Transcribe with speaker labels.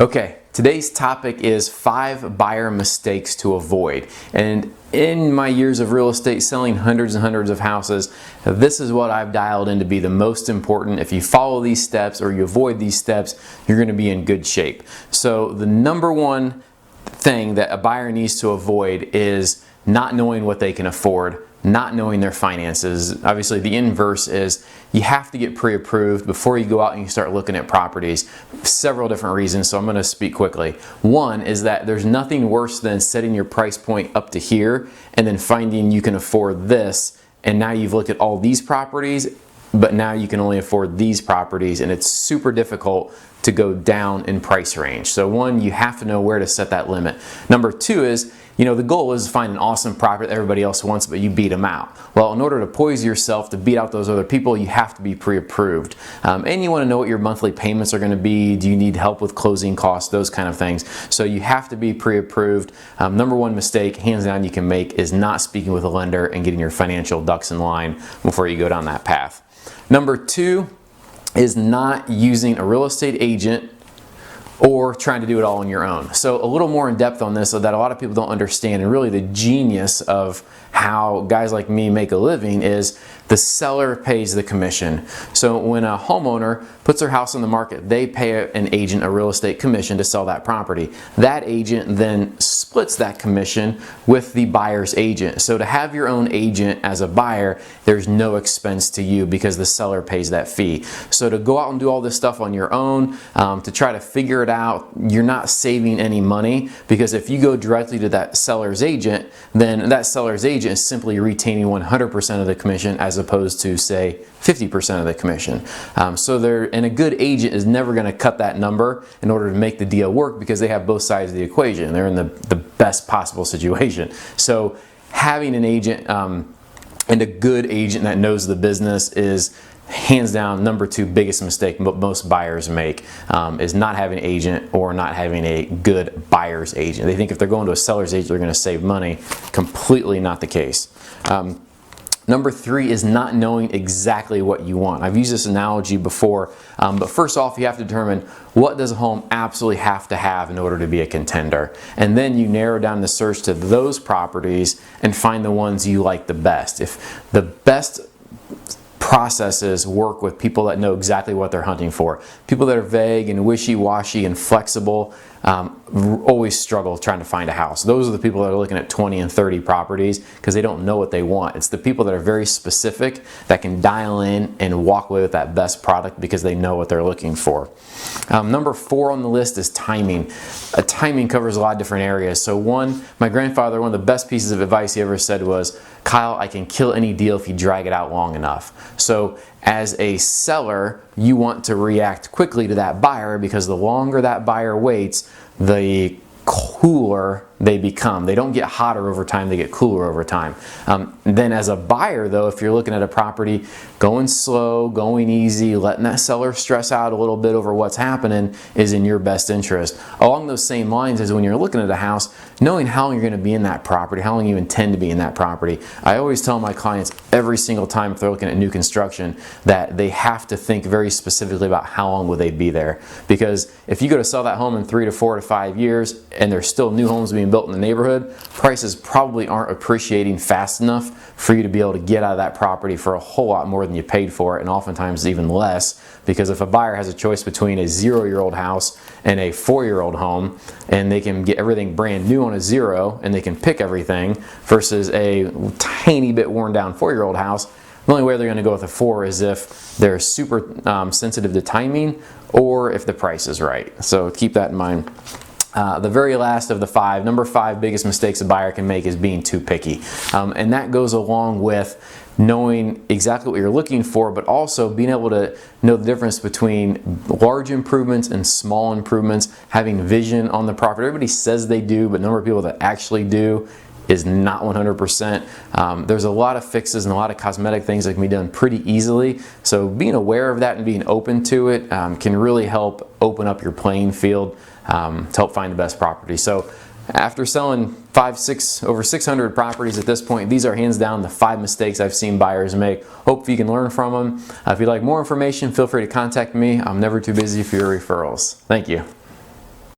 Speaker 1: Okay, today's topic is 5 buyer mistakes to avoid. And in my years of real estate, selling hundreds and hundreds of houses, this is what I've dialed in to be the most important. If you follow these steps or you avoid these steps, you're going to be in good shape. So the number one thing that a buyer needs to avoid is not knowing what they can afford, not knowing their finances. Obviously, the inverse is you have to get pre-approved before you go out and you start looking at properties. Several different reasons, so I'm going to speak quickly. One is that there's nothing worse than setting your price point up to here and then finding you can afford this, and now you've looked at all these properties, but now you can only afford these properties, and it's super difficult to go down in price range. So one, you have to know where to set that limit. Number two is, the goal is to find an awesome property that everybody else wants, but you beat them out. Well, in order to poise yourself to beat out those other people, you have to be pre-approved. And you want to know what your monthly payments are going to be. Do you need help with closing costs? Those kind of things. So you have to be pre-approved. Number one mistake, hands down, you can make is not speaking with a lender and getting your financial ducks in line before you go down that path. Number two is not using a real estate agent or trying to do it all on your own. So a little more in depth on this so that a lot of people don't understand, and really the genius of how guys like me make a living is the seller pays the commission. So when a homeowner puts their house on the market, they pay an agent a real estate commission to sell that property. That agent then splits that commission with the buyer's agent. So to have your own agent as a buyer, there's no expense to you because the seller pays that fee. So to go out and do all this stuff on your own, to try to figure it out, you're not saving any money, because if you go directly to that seller's agent, then that seller's agent is simply retaining 100% of the commission as opposed to, say, 50% of the commission. And a good agent is never going to cut that number in order to make the deal work, because they have both sides of the equation. They're in the best possible situation. So having an agent and a good agent that knows the business is hands down number two biggest mistake most buyers make, is not having an agent or not having a good buyer's agent. They think if they're going to a seller's agent they're going to save money. Completely not the case. Number three is not knowing exactly what you want. I've used this analogy before, but first off, you have to determine what does a home absolutely have to have in order to be a contender. And then you narrow down the search to those properties and find the ones you like the best. If the best processes work with people that know exactly what they're hunting for. People that are vague and wishy-washy and flexible always struggle trying to find a house. Those are the people that are looking at 20 and 30 properties because they don't know what they want. It's the people that are very specific that can dial in and walk away with that best product because they know what they're looking for. Number four on the list is timing. Timing covers a lot of different areas. So one, my grandfather, one of the best pieces of advice he ever said was, "Kyle, I can kill any deal if you drag it out long enough." So as a seller, you want to react quickly to that buyer, because the longer that buyer waits, the cooler they become. They don't get hotter over time, they get cooler over time. Then as a buyer though, if you're looking at a property, going slow, going easy, letting that seller stress out a little bit over what's happening is in your best interest. Along those same lines as when you're looking at a house, knowing how long you're going to be in that property, how long you intend to be in that property. I always tell my clients every single time if they're looking at new construction that they have to think very specifically about how long will they be there. Because if you go to sell that home in 3 to 4 to 5 years and there's still new homes being built in the neighborhood, prices probably aren't appreciating fast enough for you to be able to get out of that property for a whole lot more than you paid for it, and oftentimes even less. Because if a buyer has a choice between a 0-year-old house and a 4-year-old home, and they can get everything brand new on a 0 and they can pick everything, versus a tiny bit worn down 4-year-old house, the only way they're going to go with a 4 is if they're super sensitive to timing or if the price is right. So keep that in mind. The very last of the 5, number 5 biggest mistakes a buyer can make is being too picky. And that goes along with knowing exactly what you're looking for, but also being able to know the difference between large improvements and small improvements, having vision on the property. Everybody says they do, but the number of people that actually do is not 100%. There's a lot of fixes and a lot of cosmetic things that can be done pretty easily. So being aware of that and being open to it can really help open up your playing field to help find the best property. So after selling over 600 properties at this point, these are hands down the 5 mistakes I've seen buyers make. Hope you can learn from them. If you'd like more information, feel free to contact me. I'm never too busy for your referrals. Thank you.